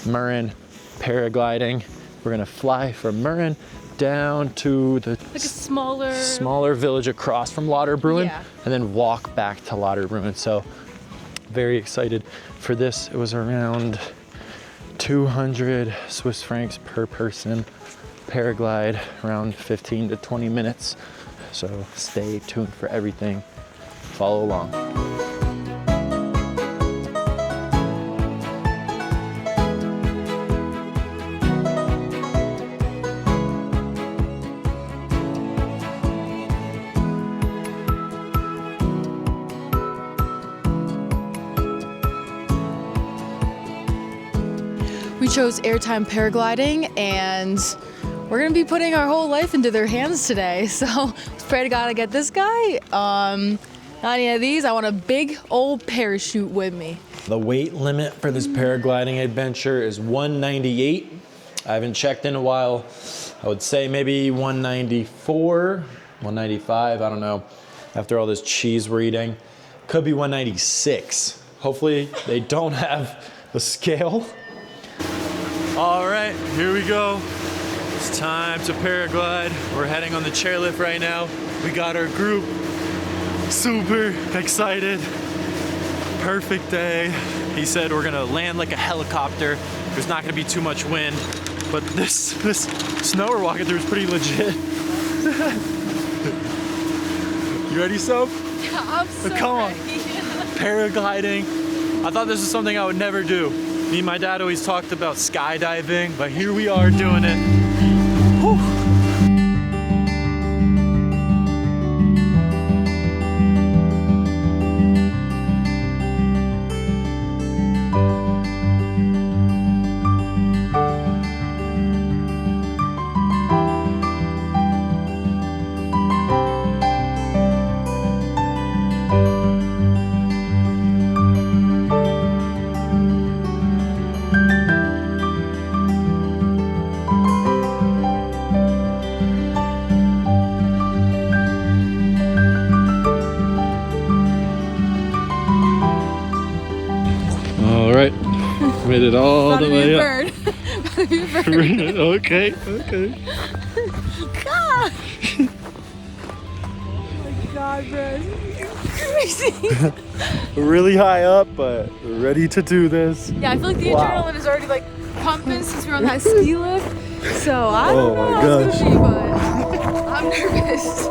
Mürren paragliding. We're gonna fly from Mürren down to the like a smaller village across from Lauterbrunnen, yeah, and then walk back to Lauterbrunnen. So very excited for this. It was around 200 Swiss francs per person. Paraglide around 15 to 20 minutes. So stay tuned for everything. Follow along. we chose airtime paragliding, and we're gonna be putting our whole life into their hands today. So let's pray to God to get this guy. Not any of these. I want a big old parachute with me. The weight limit for this paragliding adventure is 198. I haven't checked in a while. I would say maybe 194, 195, I don't know. After all this cheese we're eating. Could be 196. Hopefully they don't have a scale. All right, here we go. It's time to paraglide. We're heading on the chairlift right now. We got our group. Super excited. Perfect day. He said we're gonna land like a helicopter. There's not gonna be too much wind, but this snow we're walking through is pretty legit. You ready, Soph? I'm so Come on. ready. Paragliding. I thought this was something I would never do. Me and my dad always talked about skydiving, but here we are doing it. Whew. All right, made it all the way up. Okay, okay. God. Oh my God, bro. Crazy. Really high up, but we're ready to do this. Yeah, I feel like the adrenaline is already like pumping since we're on that ski lift. So I don't know how it's gonna be, but I'm nervous.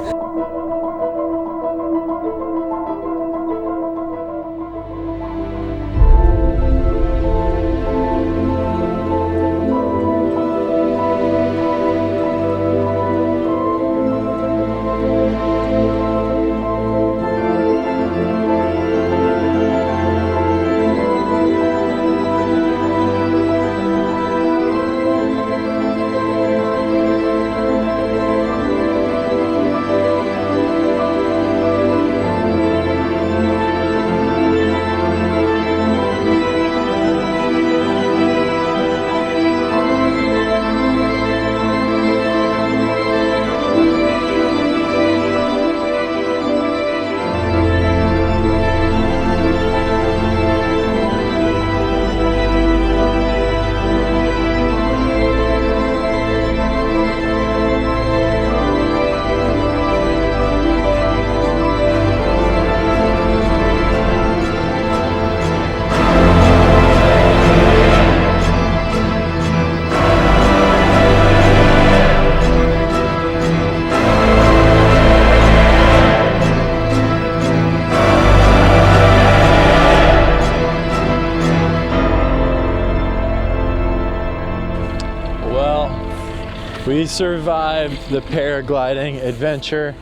We survived the paragliding adventure.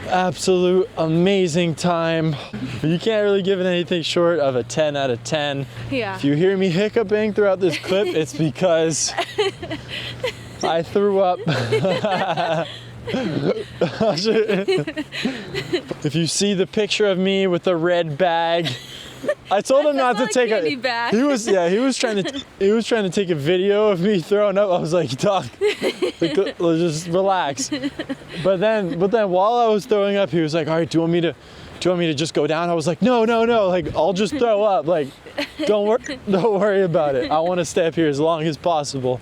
Absolute amazing time. You can't really give it anything short of a 10 out of 10. Yeah. If you hear me hiccuping throughout this clip, it's because I threw up. If you see the picture of me with the red bag, I told him not to take a bag. He was trying to take a video of me throwing up. I was like, "Doc, just relax." But then while I was throwing up, he was like, "All right, do you want me do you want me to just go down? I was like, no, like I'll just throw up. Like, don't worry about it. I want to stay up here as long as possible.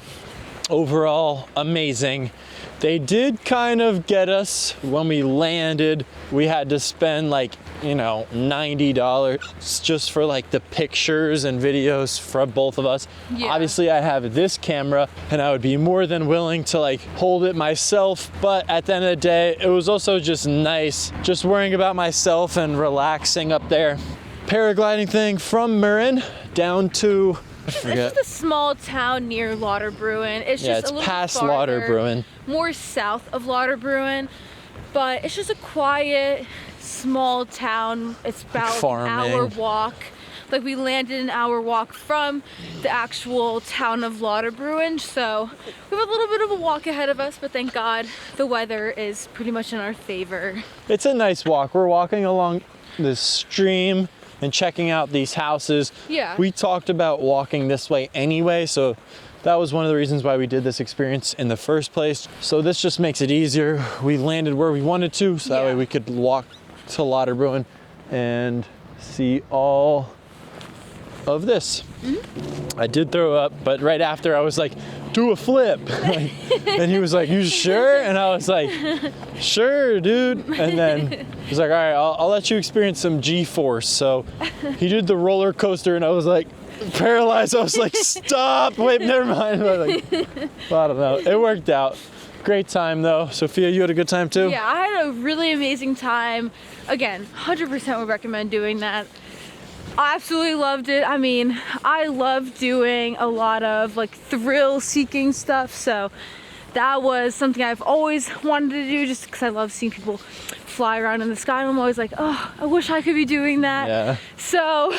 Overall, amazing. They did kind of get us when we landed. We had to spend like, you know, $90 just for like the pictures and videos from both of us. Yeah. Obviously I have this camera and I would be more than willing to like hold it myself, but at the end of the day, it was also just nice just worrying about myself and relaxing up there. Paragliding thing from Mürren down to, I forget. It's just a small town near Lauterbrunnen. It's Yeah, just it's a little past farther, Lauterbrunnen. more south of Lauterbrunnen, but it's just a quiet, small town. It's about an hour walk. Like we landed an hour walk from the actual town of Lauterbrunnen, so we have a little bit of a walk ahead of us, but thank God the weather is pretty much in our favor. It's a nice walk. We're walking along this stream and checking out these houses. Yeah. We talked about walking this way anyway, so that was one of the reasons why we did this experience in the first place. So this just makes it easier. We landed where we wanted to, so that way we could walk to Lauterbrunnen and see all of this. I did throw up, but right after I was like, do a flip. And he was like, you sure? And I was like, sure, dude. And then he's like, all right, I'll let you experience some G-force. So he did the roller coaster and I was like, paralyzed. I was like, stop, wait, never mind. I was like, well, I don't know. It worked out. Great time though. Sophia, you had a good time too? Yeah, I had a really amazing time. Again, 100% would recommend doing that. I absolutely loved it. I mean, I love doing a lot of like thrill-seeking stuff, so that was something I've always wanted to do just because I love seeing people fly around in the sky, and I'm always like, oh, I wish I could be doing that. Yeah. So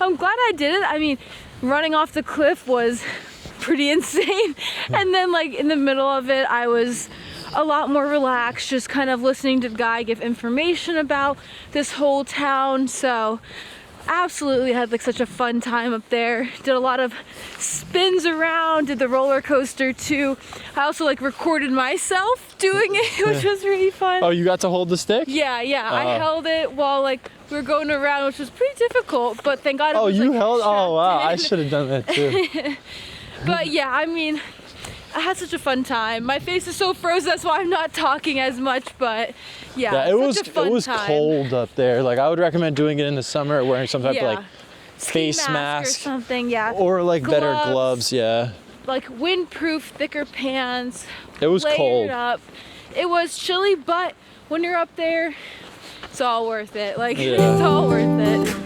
I'm glad I did it. I mean, running off the cliff was pretty insane, and then like in the middle of it, I was a lot more relaxed, just kind of listening to the guy give information about this whole town. So absolutely had like such a fun time up there. Did a lot of spins around, did the roller coaster too. I also like recorded myself doing it, which was really fun. Oh, you got to hold the stick? Yeah, I held it while like we were going around, which was pretty difficult, but thank God it was, you like, held? Oh wow, strapped I in. should have done that too. But yeah, I mean, I had such a fun time. My face is so frozen, that's why I'm not talking as much, but yeah, it was such a fun time. cold up there. Like I would recommend doing it in the summer, wearing some type of like Ski face mask mask or something, yeah. or like better gloves, yeah. Like windproof, thicker pants. It was layered cold. up. It was chilly, but when you're up there, it's all worth it. Like Yeah. it's all worth it.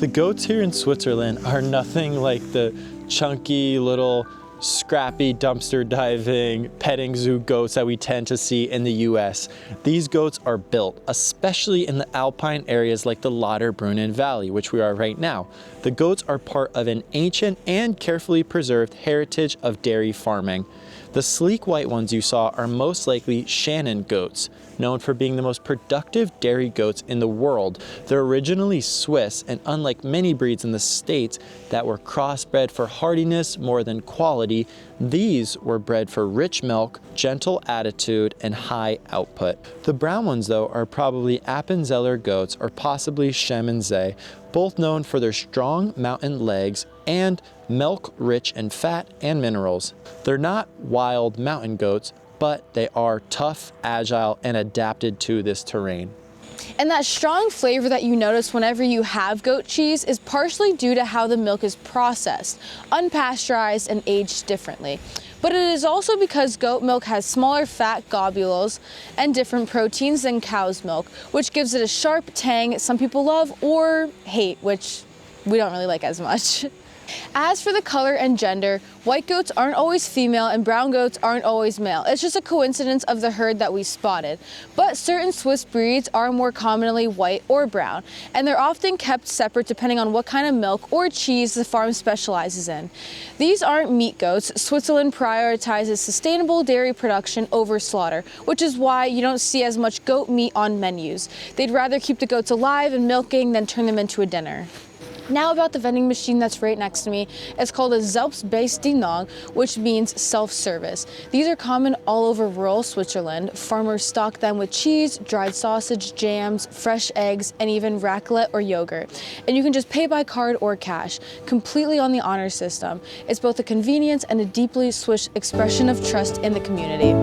The goats here in Switzerland are nothing like the chunky little scrappy dumpster diving petting zoo goats that we tend to see in the US. These goats are built, especially in the alpine areas like the Lauterbrunnen Valley, which we are right now. The goats are part of an ancient and carefully preserved heritage of dairy farming. The sleek white ones you saw are most likely Shannon goats, known for being the most productive dairy goats in the world. They're originally Swiss, and unlike many breeds in the States that were crossbred for hardiness more than quality, these were bred for rich milk, gentle attitude, and high output. The brown ones, though, are probably Appenzeller goats or possibly Chemensee, both known for their strong mountain legs and milk rich in fat and minerals. They're not wild mountain goats, but they are tough, agile, and adapted to this terrain. And that strong flavor that you notice whenever you have goat cheese is partially due to how the milk is processed, unpasteurized, and aged differently. But it is also because goat milk has smaller fat globules and different proteins than cow's milk, which gives it a sharp tang some people love or hate, which we don't really like as much. As for the color and gender, white goats aren't always female and brown goats aren't always male. It's just a coincidence of the herd that we spotted. But certain Swiss breeds are more commonly white or brown, and they're often kept separate depending on what kind of milk or cheese the farm specializes in. These aren't meat goats. Switzerland prioritizes sustainable dairy production over slaughter, which is why you don't see as much goat meat on menus. They'd rather keep the goats alive and milking than turn them into a dinner. Now about the vending machine that's right next to me. It's called a Selbstbedienung, which means self-service. These are common all over rural Switzerland. Farmers stock them with cheese, dried sausage, jams, fresh eggs, and even raclette or yogurt. And you can just pay by card or cash, completely on the honor system. It's both a convenience and a deeply Swiss expression of trust in the community.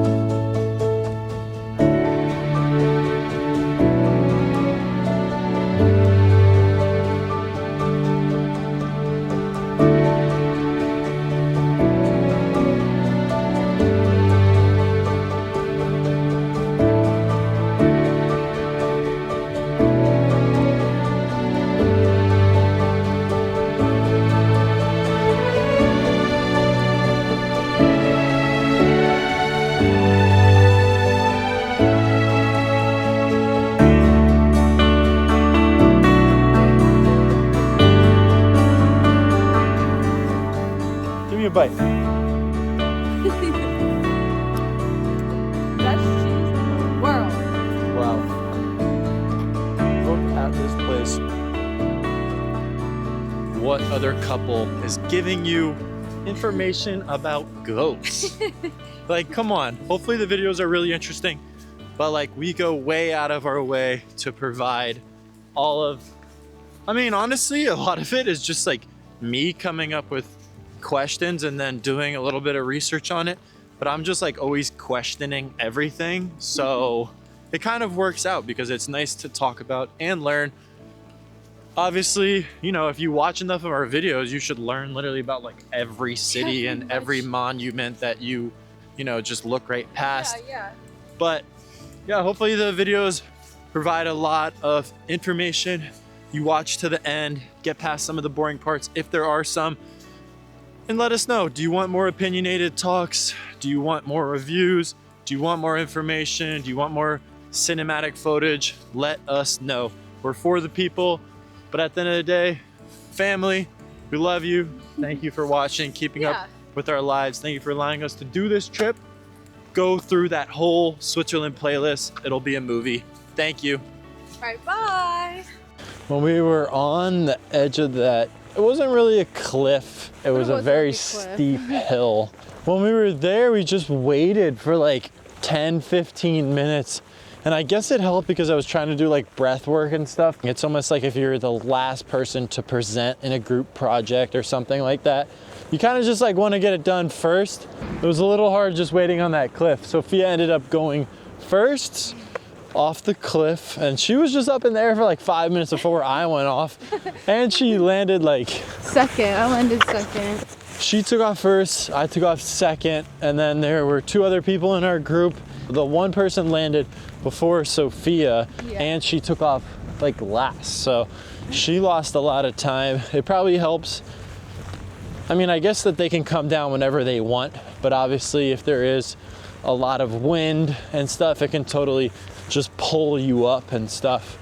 Bite. Best cheese in the world. Wow. Look at this place. What other couple is giving you information about goats? Like, come on. Hopefully the videos are really interesting, but like we go way out of our way to provide all of, I mean, honestly, a lot of it is just like me coming up with questions and then doing a little bit of research on it, but I'm just like always questioning everything, so it kind of works out because it's nice to talk about and learn. Obviously, you know, if you watch enough of our videos, you should learn literally about like every city and every monument that you know, just look right past. Yeah. But yeah, hopefully the videos provide a lot of information. You watch to the end, get past some of the boring parts if there are some. And let us know, do you want more opinionated talks? Do you want more reviews? Do you want more information? Do you want more cinematic footage? Let us know. We're for the people, but at the end of the day, family, we love you. Thank you for watching, keeping up with our lives. Thank you for allowing us to do this trip. Go through that whole Switzerland playlist. It'll be a movie. Thank you. All right, bye. When we were on the edge of that, it wasn't really a cliff. It was a very steep hill. When we were there, we just waited for like 10, 15 minutes. And I guess it helped because I was trying to do like breath work and stuff. It's almost like if you're the last person to present in a group project or something like that, you kind of just like want to get it done first. It was a little hard just waiting on that cliff. Sophia ended up going first off the cliff, and she was just up in the air for like 5 minutes before I went off, and she landed like second. I landed second. She took off first, I took off second, and then there were two other people in our group. The one person landed before Sophia, and she took off like last, so she lost a lot of time. It probably helps. I mean, I guess that they can come down whenever they want, but obviously if there is a lot of wind and stuff, it can totally just pull you up and stuff.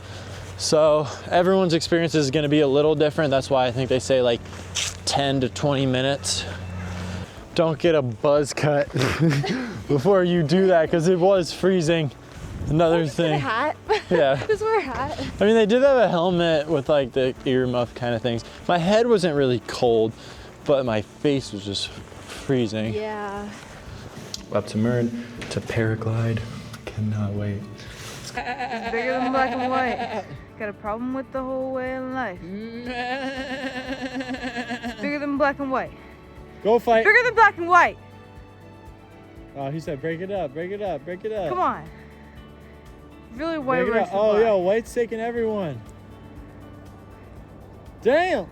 So everyone's experience is gonna be a little different. That's why I think they say like 10 to 20 minutes. Don't get a buzz cut before you do that, because it was freezing. Another thing. Get a hat. Yeah. Just wear a hat. I mean, they did have a helmet with like the earmuff kind of things. My head wasn't really cold, but my face was just freezing. Yeah. Up to Mürren to paraglide. Cannot wait. It's bigger than black and white. Got a problem with the whole way of life. It's bigger than black and white. Go fight. Bigger than black and white. Oh, he said break it up, break it up, break it up. Come on. Really white Break it up. versus Oh, black. yo, white's taking everyone. Damn.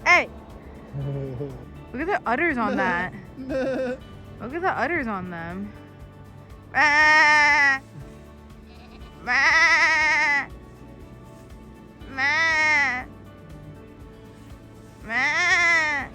Hey. Look at the udders on that. Look at the udders on them. Ah. Ah. Ah. Ah.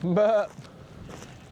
But